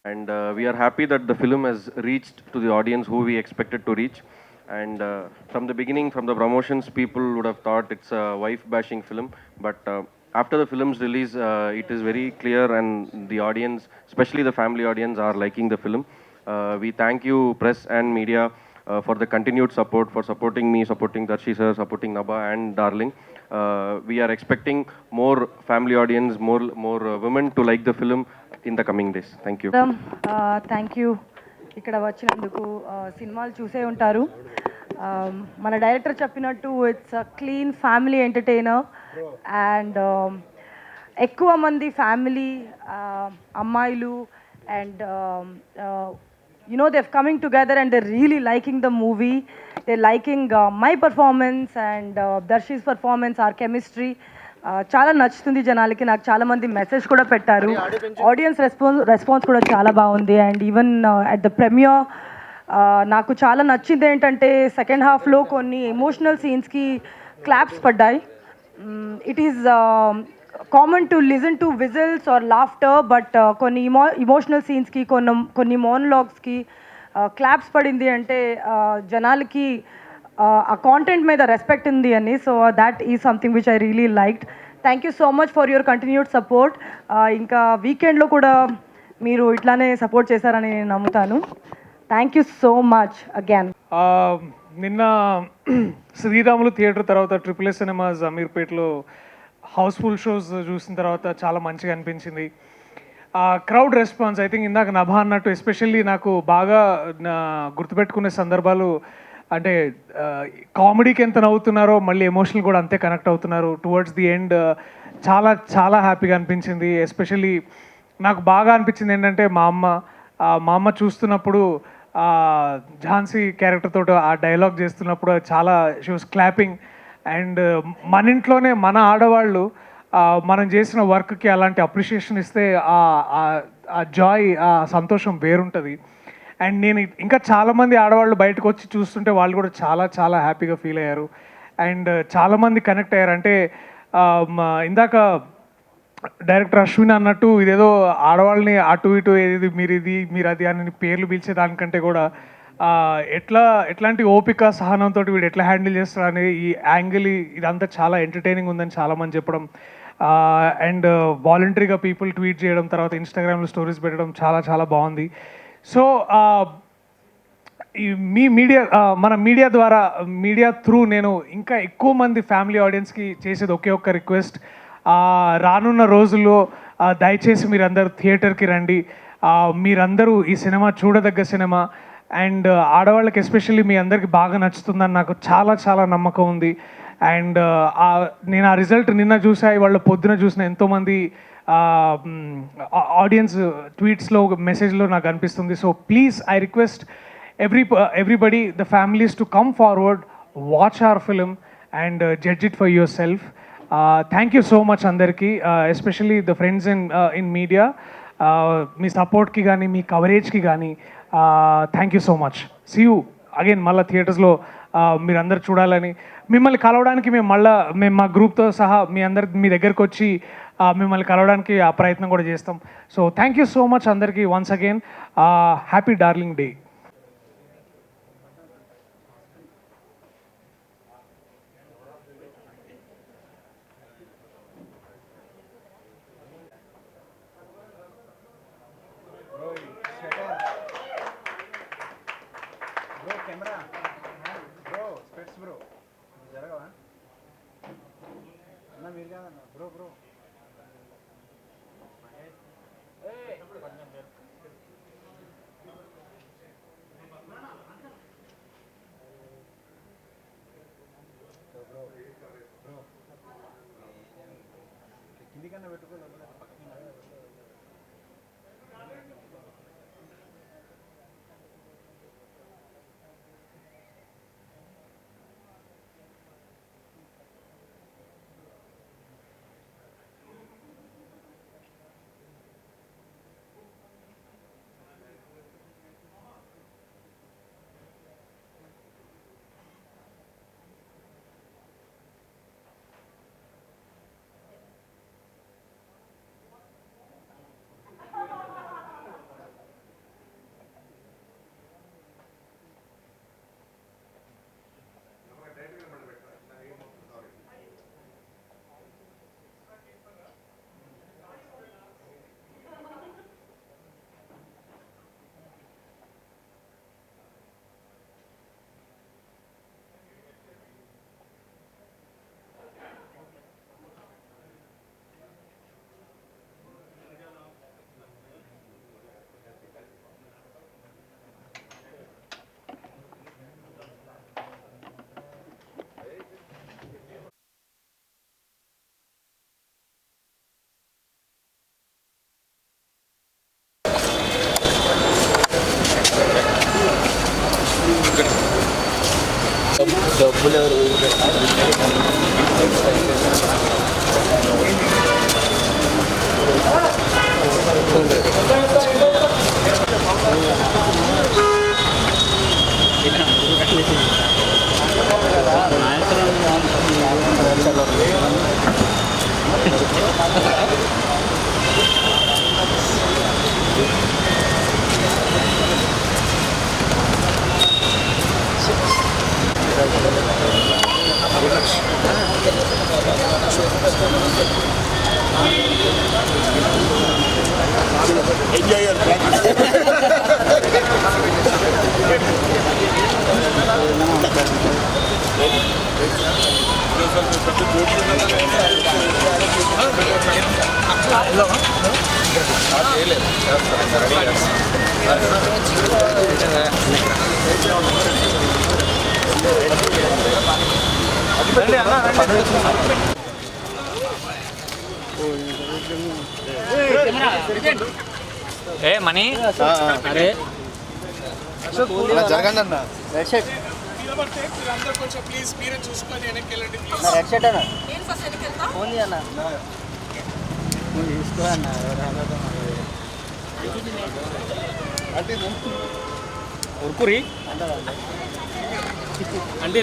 And we are happy that the film has reached to the audience who we expected to reach. And from the beginning, from the promotions, people would have thought it's a wife bashing film, but after the film's release, it is very clear, and the audience, especially the family audience, are liking the film. We thank you, press and media, for the continued support, for supporting me, supporting Darshi sir, supporting Naba and Darling. We are expecting more family audience, more women to like the film in the coming days. Thank you. Thank you ఇక్కడ వచ్చినందుకు. సినిమాలు చూసే ఉంటారు. మన director చెప్పినట్టు it's a clean family entertainer and ఎక్కువ మంది family అమ్మాయిలు and they're coming together and they're really liking the movie. They're liking my performance and Darshi's performance, our chemistry. చాలా నచ్చుతుంది జనాలకి. నాకు చాలామంది మెసేజ్ కూడా పెట్టారు. ఆడియన్స్ రెస్పాన్స్ కూడా చాలా బాగుంది. And even at the premiere నాకు చాలా నచ్చింది ఏంటంటే సెకండ్ హాఫ్లో కొన్ని ఎమోషనల్ సీన్స్కి క్లాప్స్ పడ్డాయి. It is common to listen to whistles or laughter, but కొన్ని ఇమోషనల్ సీన్స్కి కొన్ని మోనలాగ్స్కి క్లాప్స్ పడింది అంటే జనాలకి ఆ కాంటెంట్ మీద రెస్పెక్ట్ ఉంది అని. So that is something which I really liked. Thank you so much for your continued support. ఇంకా వీకెండ్లో కూడా మీరు ఇట్లానే సపోర్ట్ చేశారని నేను నమ్ముతాను. Thank you so much again. నిన్న శ్రీరాములు థియేటర్ తర్వాత ట్రిపుల్ సినిమాస్ అమీర్పేట్లో హౌస్ఫుల్ షోస్ చూసిన తర్వాత చాలా మంచిగా అనిపించింది. క్రౌడ్ రెస్పాన్స్ ఐ థింక్ ఇందాక నభా అన్నట్టు ఎస్పెషల్లీ నాకు బాగా గుర్తుపెట్టుకునే సందర్భాలు అంటే కామెడీకి ఎంత నవ్వుతున్నారో మళ్ళీ ఎమోషనల్ కూడా అంతే కనెక్ట్ అవుతున్నారు టువర్డ్స్ ది ఎండ్. చాలా చాలా హ్యాపీగా అనిపించింది. ఎస్పెషల్లీ నాకు బాగా అనిపించింది ఏంటంటే మా అమ్మ చూస్తున్నప్పుడు ఝాన్సీ క్యారెక్టర్ తోటి ఆ డైలాగ్ చేస్తున్నప్పుడు చాలా షీ వాస్ క్లాపింగ్. అండ్ మన ఇంట్లోనే మన ఆడవాళ్ళు మనం చేసిన వర్క్కి అలాంటి అప్రిషియేషన్ ఇస్తే ఆ జాయ్, ఆ సంతోషం వేరుంటుంది. అండ్ నేను ఇంకా చాలామంది ఆడవాళ్ళు బయటకు వచ్చి చూస్తుంటే వాళ్ళు కూడా చాలా చాలా హ్యాపీగా ఫీల్ అయ్యారు. అండ్ చాలామంది కనెక్ట్ అయ్యారు. అంటే ఇందాక డైరెక్టర్ అశ్విన్ అన్నట్టు ఇదేదో ఆడవాళ్ళని అటు ఇటు ఏది మీరు అది అని పేర్లు పిలిచే దానికంటే కూడా ఎట్లాంటి ఓపిక సహనంతో వీడు ఎట్లా హ్యాండిల్ చేస్తారు అనేది ఈ యాంగిల్ ఇదంతా చాలా ఎంటర్టైనింగ్ ఉందని చాలామంది చెప్పడం. అండ్ వాలంటరీగా పీపుల్ ట్వీట్ చేయడం, తర్వాత ఇన్స్టాగ్రామ్లో స్టోరీస్ పెట్టడం చాలా చాలా బాగుంది. సో మీ మన మీడియా త్రూ నేను ఇంకా ఎక్కువ మంది ఫ్యామిలీ ఆడియన్స్కి చేసేది ఒకే ఒక్క రిక్వెస్ట్. రానున్న రోజుల్లో దయచేసి మీరందరూ థియేటర్కి రండి. మీరందరూ ఈ సినిమా చూడదగ్గ సినిమా. అండ్ ఆడవాళ్ళకి ఎస్పెషల్లీ మీ అందరికీ బాగా నచ్చుతుందని నాకు చాలా చాలా నమ్మకం ఉంది. అండ్ నేను ఆ రిజల్ట్ నిన్న చూసా, వాళ్ళ పొద్దున చూసిన ఎంతోమంది ఆడియన్స్ ట్వీట్స్లో మెసేజ్లో నాకు అనిపిస్తుంది. So please I request everybody, the families, to come forward, watch our film and judge it for yourself. Thank you so much andarki, especially the friends in media. మీ సపోర్ట్కి కానీ మీ కవరేజ్కి కానీ thank you so much. See you again. మళ్ళీ థియేటర్స్లో మీరందరూ చూడాలని, మిమ్మల్ని కలవడానికి మేము మా గ్రూప్తో సహా మీ దగ్గరకు వచ్చి మిమ్మల్ని కలవడానికి ఆ ప్రయత్నం కూడా చేస్తాం. So thank you so much అందరికీ. Once again happy darling day. Bro camera bro specs bro జరగవా అన్న మీరు కాదన్న bro bro enjoy your practice. ఏ మనీ అరే జరగండి అన్న. ఉరుకురి అంటే